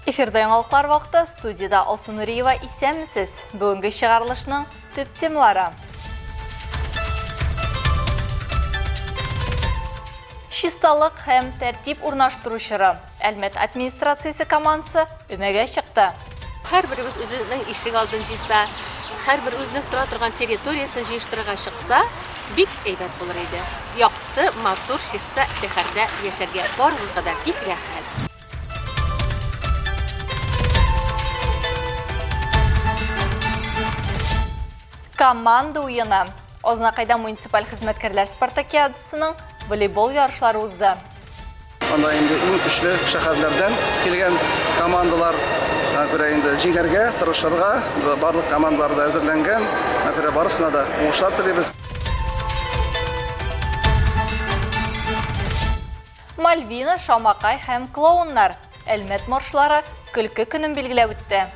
Эфирде яңалыклар вакыты, студияда Алсу Нуриева, исәнмесез? Бүгенге чыгарылышның төп темалары. Чисталык һәм тәртип урнаштыручылары Әлмәт администрациясе командасы өмәгә чыкты. Һәрберебез үзенең ишек алдын җыйса, һәрбер үзенең тора торган территориясын җыештырырга чыкса, бик әйбәт булыр иде. Якты, матур, чиста шәһәрдә яшәргә барыбызга да бик рәхәт. Команда уены. Ознакайда муниципаль хезмәткәрләр спартакиадасының волейбол ярышлары узды. Анда инде иң көчле шәһәрләрдән килгән командалар инде җиңәргә, тырышырга, барлык командалар да әзерләнгән. Барысына да уңышлар телибез. Мальвина, Шамакай һәм клоуннар. Әлмәт маршлары көлке көнен билгеләп үтте.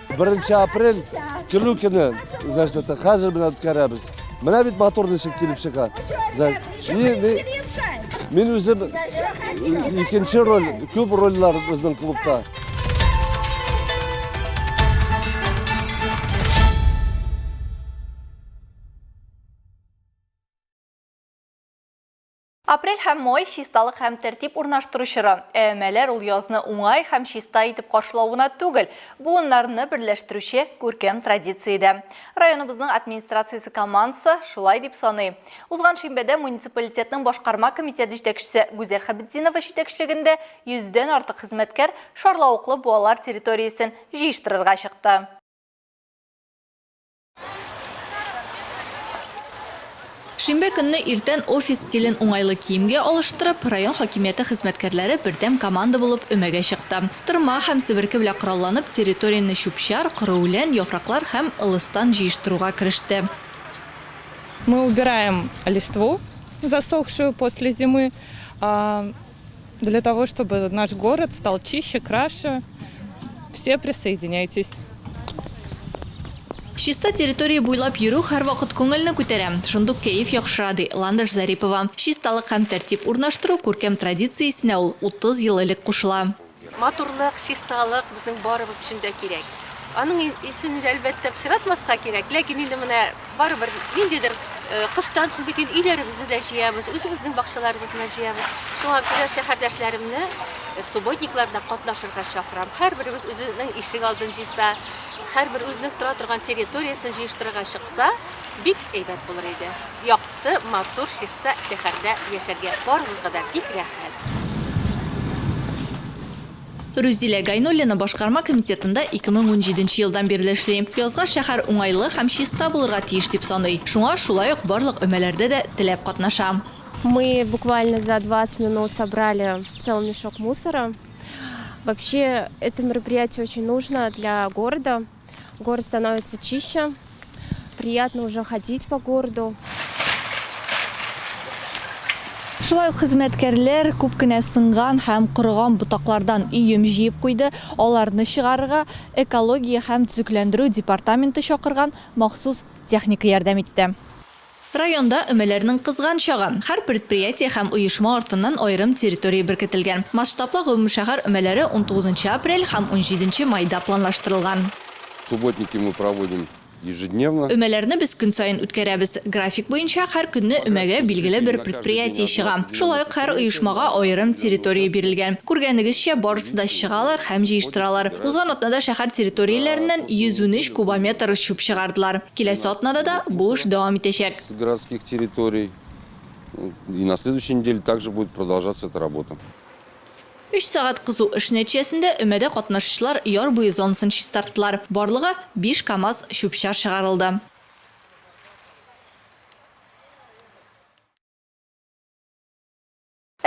1 апрель көлү көне, значит, хәзер белән үткәрәбез. Менә бит матур ничек килеп чыга. Мин үзем икенче роль, күп рольләр безнең клубта. Апрель һәм май чисталык һәм тәртип урнаштыручылары. Әмәләр ул язны уңай һәм чиста итеп каршылауына түгел, буыннарны берләштерүче күркәм традициядә. Районыбызның администрациясе командасы шулай дип саный. Узган шимбәдә муниципалитетның башкарма комитеты җитәкчесе Гүзәл Хәбетдинова җитәкчелегендә 100дән артык хезмәткәр Шарлавыклы буалар территориясен җыештырырга чыкты. Шимбә көнне иртән офис стилен уңайлы киемгә алыштырып, район хакимияте хезмәткәрләре бердәм команда булып өмәгә чыкты. Тырма һәм себерке белән коралланып, территорияны чүпчар, кырыулән, яфраклар һәм ылыстан җыештыруга кереште. Мы убираем листву, засохшую после зимы, для того, чтобы наш город стал чище, краше. Все присоединяйтесь. Чиста территория буйлап йөрү һәр вакыт күңелне күтәрә. Шундук кәеф яхшырады Ландыш Зарипова. Чисталык һәм тәртип урнаштыру күркәм традициясенә ул 30 ел элек кушыла. Матурлык, чисталык безнең барыбыз өчен дә кирәк. Аның исен әлбәттә пычратмаска кирәк, ләкин инде менә барыбер ниндидер кыштан соң бит өйләребезне дә җыябыз, үзебезнең бакчаларыбызны җыябыз. Шуңа күрә шәһәрдәшләремне субботникларда катнашырга чакырам. Һәрберебез үзенең ишек алдын җыйса, һәрбер үзенең тора торган территориясын җыештырырга чыкса, бик әйбәт булыр иде. Якты, матур, чиста шәһәрдә яшәргә барыбызга да бик рәхәт. Рүзилә Гайнуллина башкарма комитетында 2017 елдан бирле эшли. Язга шәһәр уңайлы һәм чиста булырга тиеш дип саный. Шуңа шулай ук барлык өмәләрдә дә теләп катнаша. Мы буквально за 20 минут собрали целый мешок мусора. Вообще, это мероприятие очень нужно для города. Город становится чище, приятно уже ходить по городу. Шулай ук хезмәткәрләр күп кенә сынган һәм корыган ботаклардан өем җыеп куйды. Аларны чыгарырга экология һәм төзекләндерү департаменты чакырган махсус техника ярдәм итте. Районда өмәләрнең кызган чагы. Һәр предприятие һәм оешма артыннан аерым территория беркетелгән. Масштаблы гомум шәһәр өмәләре 19 апрель һәм 17 майда планлаштырылган. Субботники мы проводим ежедневно. Өмәләрне без көн сайын үткәрәбез. График буенча һәр көнне өмәгә билгеле бер предприятие чыга. Шулай ук һәр оешмага аерым территория бирелгән. Күргәнегезчә, барысы да чыгалар һәм җыештыралар. Узган атнада шәһәр территорияләреннән 113 кубометр чүп чыгардылар. Киләсе атнада да бу эш дәвам итәчәк. С городских территорий. И на следующей неделе также будет продолжаться эта работа. 3 сәгать кызу эш нәтиҗәсендә өмәдә катнашучылар яр буе зонасын чистарттылар. Барлыгы 5 КАМАЗ чүпчәр чыгарылды.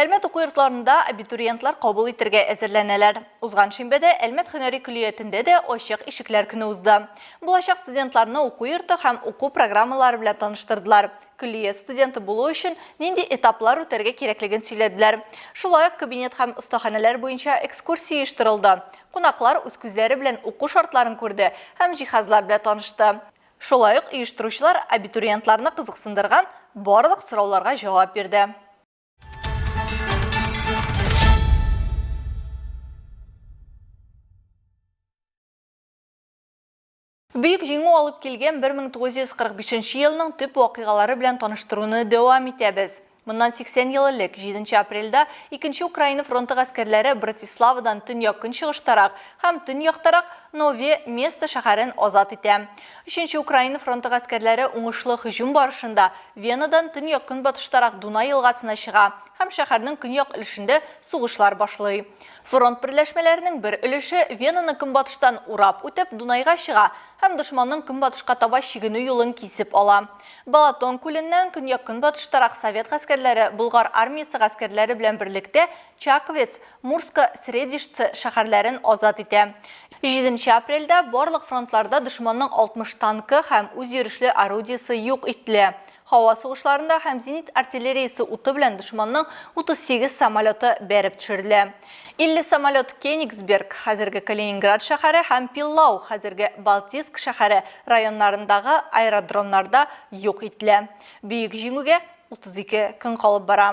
Әлмәт уку йортларында абитуриентлар кабул итәргә әзерләнәләр. Узган шимбәдә Әлмәт һөнәри көллиятендә дә ачык ишекләр көне узды. Булачак студентларны уку йорты һәм уку программалары белән таныштырдылар. Көллият студенты булу өчен нинди этаплар үтәргә кирәклеген сөйләделәр. Шулай ук кабинет һәм остаханәләр буенча экскурсия оештырылды. Кунаклар үз күзләре белән уку шартларын күрде һәм җиһазлар белән танышты. Шулай ук оештыручылар абитуриентларны кызыксындырган барлык сорауларга җавап бирде. Büyük жеңу алып келген 1945 елның төп вакыйгалары белән таныштыруны дәвам итәбез. Моннан 80 ел элек 7 апрельдә 2 Украина фронты гаскәрләре Братиславадан төньяк-көнчыгыштарак һәм төньяктарак Нове Место шәһәрен азат итә. 3 Украина фронты гаскәрләре уңышлы һөҗүм барышында Венадан төньяк-көнбатыштарак Дунай елгасына чыга һәм шәһәрнең көньяк өлешендә сугышлар башлый. Фронт берләшмәләренең бер өлеше Венаны көнбатыштан урап үтеп Дунайга чыга һәм дошманның көнбатышка таба чигенү юлын кисеп ала. Балатон күленнән көньяк-көнбатыштарак совет гаскәрләре Болгар армиясе гаскәрләре белән берлектә Чаковец, Мурска, Средишцы шәһәрләрен азат итә. 7 апрельдә барлык фронтларда дошманның 60 танкы һәм үз йөрешле орудиясе юк ителә. Һава сугышларында һәм зенит артиллериясе уты белән дошманның 38 самолеты бәреп төшерелә. 50 самолет Кенигсберг, хәзерге Калининград шәһәре һәм Пиллау, хәзерге Балтийск шәһәре районнарындагы аэродромнарда юк ителә. Бөек җиңүгә 32 көн калып бара.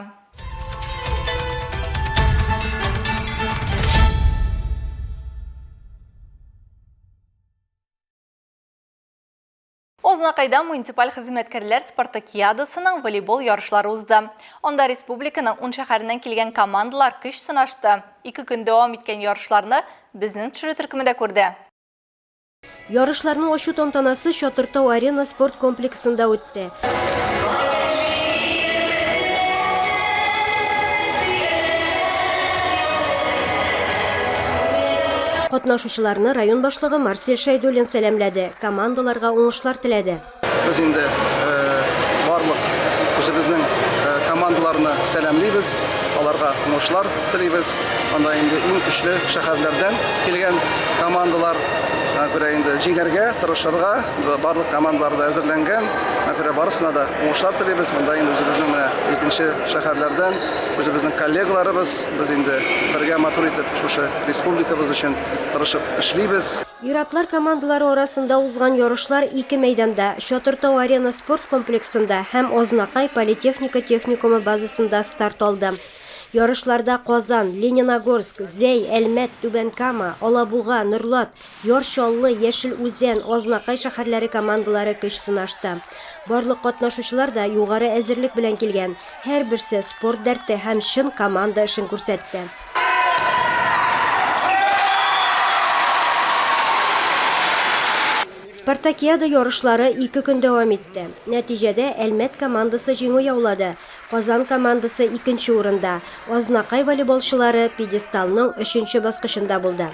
Ознакайда муниципаль хезмәткәрләр спартакиадасының волейбол ярышлары узды. Анда республиканың 10 шәһәреннән килгән командалар көч сынашты. 2 көн дәвам иткән ярышларны безнең төшерү төркемендә күрде. Ярышларның ачу тантанасы Чатыртау арена спорт комплексында үтте. Катнашучыларны район башлыгы Марсель Шайдуллин сәламләде, командаларга уңышлар теләде. Без инде барлык үзебезнең командаларны сәламлыйбыз, аларга уңышлар телибез. Анда инде иң көчле шәһәрләрдән килгән командалар күрә инде җиңәргә, тырышырга, барлык командаларда әзерләнгән. Күрә барысына да уңышлар телибез. Монда инде үзебезнең икенче шәһәрләрдән үзебезнең коллегаларыбыз, без инде бергә матур итеп шушы республикабыз өчен тырышып эшлибез. Иратлар командалары арасында узган ярышлар 2 мәйданда, Чатыртау арена спорт комплексында һәм Ознакай политехника техникумы базасында старт алды. Ярышларда Казан, Лениногорск, Зәй, Әлмәт, Түбән Кама, Алабуга, Норлат, Ярчаллы, Яшел Үзән, Ознакай шәһәрләре командалары көч сынашты. Барлык катнашучылар да югары әзерлек белән килгән. Һәрберсе спорт дәрте һәм чын команда эшен күрсәтте. Спартакиада ярышлары 2 көн дәвам итте. Нәтиҗәдә Әлмәт командасы җиңү яулады. Казан командасы 2нче урында. Ознакай волейболчылары пьедесталның 3нче баскычында булды.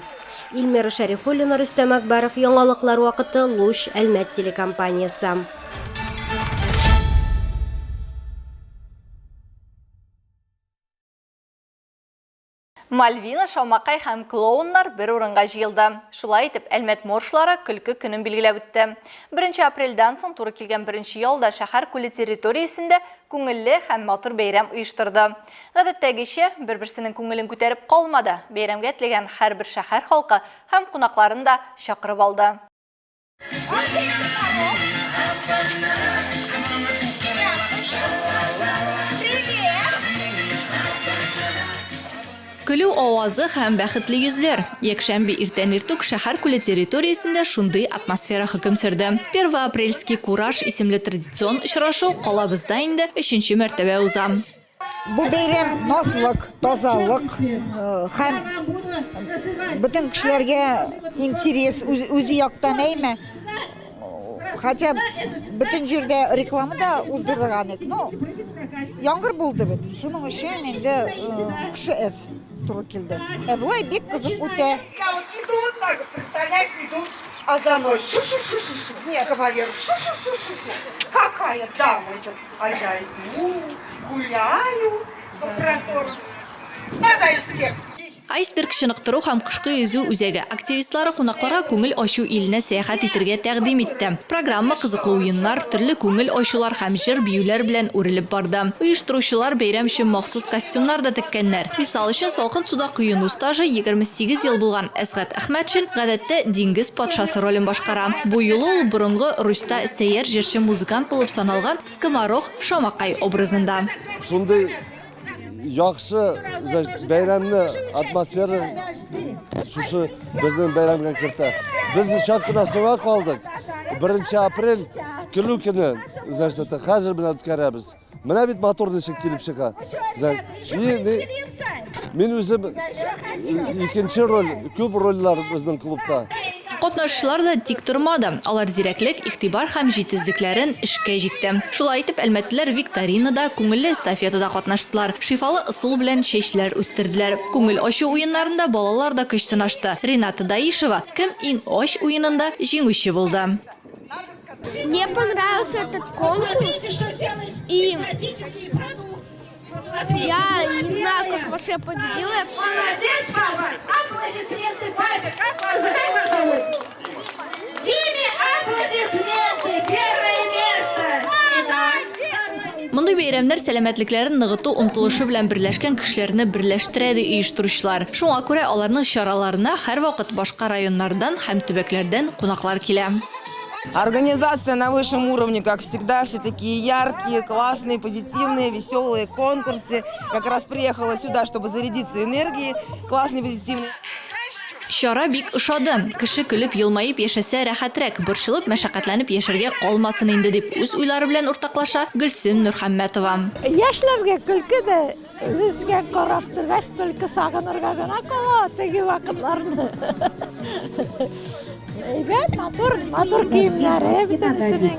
Илмира Шәрифуллина, Рөстәм Акбаров, яңалыклар вакыты, Луч, Әлмәт телекомпаниясе. Мальвина, Шамакай һәм клоуннар бер урынга җыелды. Шулай итеп, Әлмәт моршлары көлке көнен билгеләп үтте. 1 апрельдән соң туры килгән 1 елда шәһәр күле территориясендә күңелле һәм матур бәйрәм оештырды. Гадәттәгечә, бер-берсенең күңелен күтәреп калмады. Бәйрәмгә теләгән һәрбер шәһәр халкы һәм кунакларын да чакырып алды. Көлү авазы һәм бәхетле йөзләр. Якшәмбе иртән-иртүк шәһәр күле территориясендә шундый атмосфера хөкем сөрде. 1 апрельский кураж исемле традицион очрашу калабызда инде 3нче мәртәбә уза. Бу бәйрәм наслык, тазалык һәм бөтен кешеләргә интерес үзе яктан әйме. Хотя бөтен җирдә рекламада уздырган идек. Ну, яңгыр булды бит. Шуның өчен инде кеше эс туры килде. Булай бик кызык үтә. Я вот иду вот так, представляешь, иду, а за мной шу-шу-шу-шу-шу. Не, кавалер, шу-шу-шу-шу-шу. Какая дама это? А я иду, гуляю по простору. Назад всех. Айсберг чыныктыру һәм кышкы йөзү үзәге активистлары кунакларга күңел ачу иленә сәяхәт итәргә тәкъдим итте. Программа кызыклы уеннар, төрле күңел ачулар һәм җыр биюләр белән үрелеп барды. Оештыручылар бәйрәм өчен махсус костюмнар да теккәннәр. Мисал өчен салкын суда коену стажы 28 ел булган Әсгать Әхмәтшин гадәттә диңгез патшасы ролен башкара. Бу юлы ул борынгы Руста сәйяр җырчы музыкант булып саналган Скоморох Шамакай образында. Шундый яхшы бәйрәмне атмосфера шушы безнең бәйрәмгә кертә. Без чак кына соңга калдык. 1 aprel Kilukini, значит, hazır bilan o'tkazamiz. Mana bit motorni ishib kelib chiqa. Men o'zim ikkinchi rol, ko'p rollar bizning klubda. Qatnashchilar da tik turmadi. Алар зирәклек, игътибар һәм җитезлекләрен эшкә җикте. Шулай итеп, әлмәтлеләр викторинада, күңелле эстафетада катнаштылар. Шифалы ысул белән чәчләр үстерделәр. Күңел ачу уеннарында балалар да көч сынашты. Рената Даишева кем иң аш уенында җиңүче булды. Мне понравился этот конкурс, и я не знаю, как вообще победила. Молодец, папа! Аплодисменты папе! Как вас зовут? Диме аплодисменты! Первое место! Мондый бәйрәмнәр сәламәтлекләрен ныгыту омтылышы белән берләшкән кешеләрне берләштерә ди оештыручылар. Шуңа күрә аларның чараларына һәрвакыт башка районнардан һәм төбәкләрдән кунаклар килә. Организация на высшем уровне, как всегда, все такие яркие, классные, позитивные, веселые конкурсы. Как раз приехала сюда, чтобы зарядиться энергией, классные, позитивные. Шара бик ошады. Кеше көлеп, елмаеп яшәсә рәхәтрәк, борчылып, мәшәкатьләнеп яшәргә калмасын инде дип үз уйлары белән уртаклаша Гөлсем Нурхәммәтова. Яшьләргә көлке дә безгә карап торгач, только сагынырга гына кала теге вакытларны. Матур киемнәре битенесенең.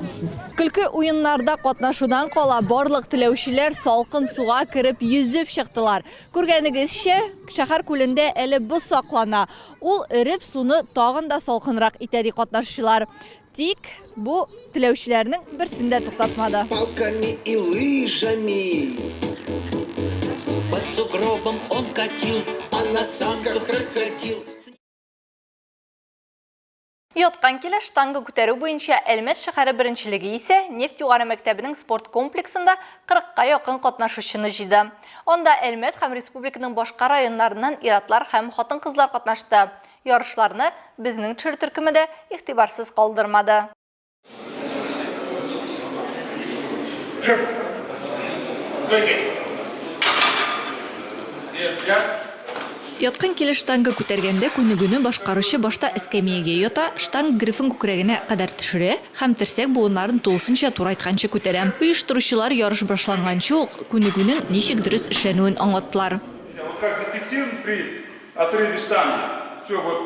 Көлке уеннарда катнашудан кала барлык теләүчеләр салкын суга кереп yüзеп чыктылар. Күргәнегезчә, шәһәр күлендә әле бу саклана. Ул эреп суны тагын да салкынрак итә ди катнашучылар. Тик бу теләүчеләрнең берсендә туктатмады. С палками и лыжами по сугробам он катил, а на санках крокодил. Яткан килә штанга күтәрү буенча Әлмәт шәһәре беренчелеге исә нефть югары мәктәбенең спорт комплексында 40-ка якын катнашучыны җыйды. Анда Әлмәт һәм республиканың башка районнарыннан ир-атлар һәм хатын-кызлар катнашты. Ярышларны безнең төшер төркеме дә игътибарсыз калдырмады. Яткан киле штанга күтәргәндә күнегүне башкаручы башта эскәмиягә ята, штанг грифын күкрәгенә кадәр төшерә һәм терсәк буыннарын тулысынча турайтканчы күтәрә. Оештыручылар ярыш башланганчы ук күнегүнең ничек дөрес эшләнүен аңлаттылар. Как зафиксирован при отрыве штанги, все вот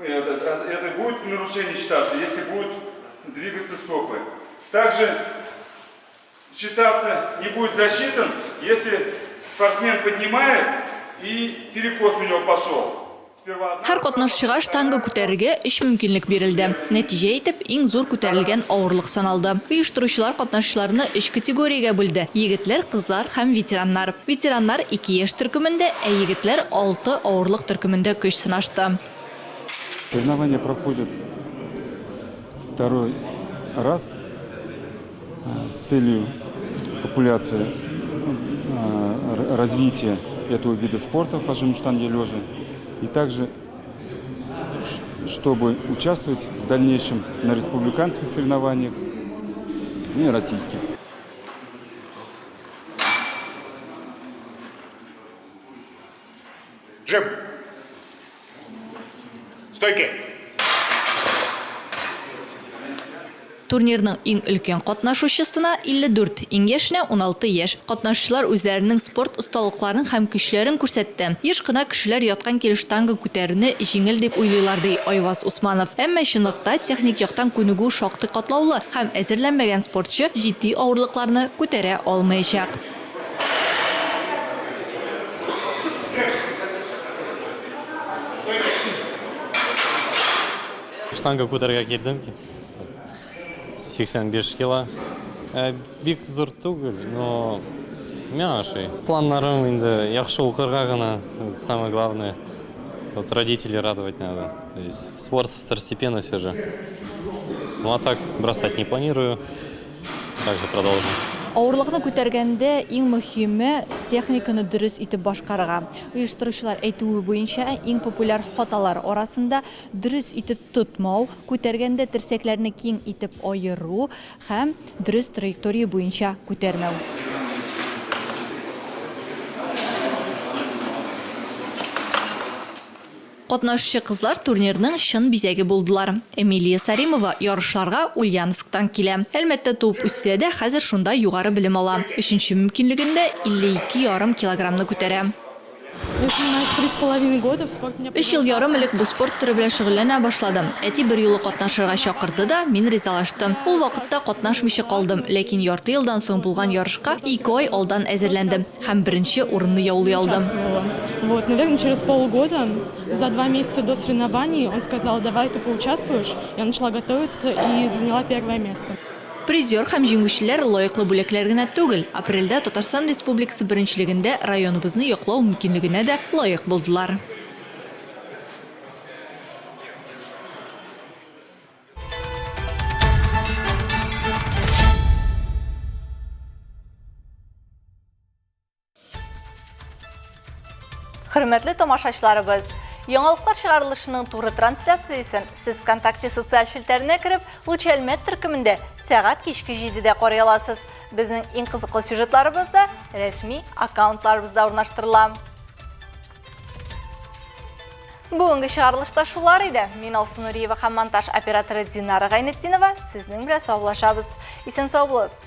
это будет нарушение считаться, если будут двигаться стопы. Также считаться не будет засчитан, если спортсмен поднимает и перекос у него пошел. Һәр катнашчыга штанга күтәрергә 3 мөмкинлек бирелде. Нәтиҗә итеп, иң зур күтәрелгән авырлык саналды. Оештыручылар катнашчыларны 3 категориягә бүлде: егетләр, кызлар һәм ветераннар. Ветераннар 2 яшь төркемендә, ә егетләр 6 авырлык төркемендә көч сынашты. Соревнования проходят второй раз с целью популяции, развития этого вида спорта по жиму штанги лежа, и также чтобы участвовать в дальнейшем на республиканских соревнованиях и российских. Жим! Стойки! Турнирның иң өлкән катнашучысына 54, иң яшенә 16 яшь. Катнашучылар үзләренең спорт осталыкларын һәм көчләрен күрсәтте. Еш кына кешеләр яткан килеш штанга күтәрүне җиңел дип уйлыйлар ди Айваз Усманов. Әмма чынлыкта техник яктан күнегү шактый катлаулы һәм әзерләнмәгән спортчы җитди авырлыкларны күтәрә алмаячак. Штанга күтәргә килдем. 85 кило. Бик зур түгел, но менаши. Планнарым инде яхшы укырга гына, самое главное. Вот родителей радовать надо. То есть спорт второстепенно все же. Ну а так бросать не планирую. Также продолжим. Авырлыкны күтәргәндә иң мөһиме техниканы дөрес итеп башкарырга. Оештыручылар әйтүе буенча иң популяр хаталар арасында дөрес итеп тотмау, күтәргәндә терсәкләрне киң итеп аеру һәм дөрес траектория буенча күтәрмәү. катнашучы кызлар турнирның чын бизәге булдылар. Эмилия Саримова ярышларга Ульяновсктан килә. Әлбәттә туып үссә дә хәзер шунда югары белем ала. Өченче мөмкинлегендә 52,5 килограммны күтәрә. 3,5 года в спорт. 3 ел ярым элек бу спорт түрі белән шөгыльләнә башладым. Әти бер юлы катнашырга чакырды да, мин ризалаштым. Ул вакытта катнашмыйча калдым, ләкин ярты елдан соң булган ярышка 2 ай алдан әзерләндем һәм беренче урынны яулый алдым. Вот, наверное, через полгода, за 2 месяца до соревнований, он сказал: давай ты поучаствуешь. Я начала готовиться и заняла 1 место. Призер һәм җиңүчеләр лаеклы бүләкләр генә түгел, апрельдә Татарстан Республикасы беренчелегендә районыбызны яклау мөмкинлегенә дә лаек булдылар. Хөрмәтле тамашачыларыбыз, яңалыклар чыгарылышының туры трансляциясын сез ВКонтакте социаль шелтәренә кереп, Лучи Әлмәт төркемендә сәгать кичке 7-дә карый аласыз. Безнең иң кызыклы сюжетларыбыз да рәсми аккаунтларыбызда урнаштырыла. Бүгенге чыгарылышта шулар иде. Мин Алсу Нуриева һәм монтаж операторы Динара Гайнетдинова сезнең белән саулашабыз. Исән сау булыгыз.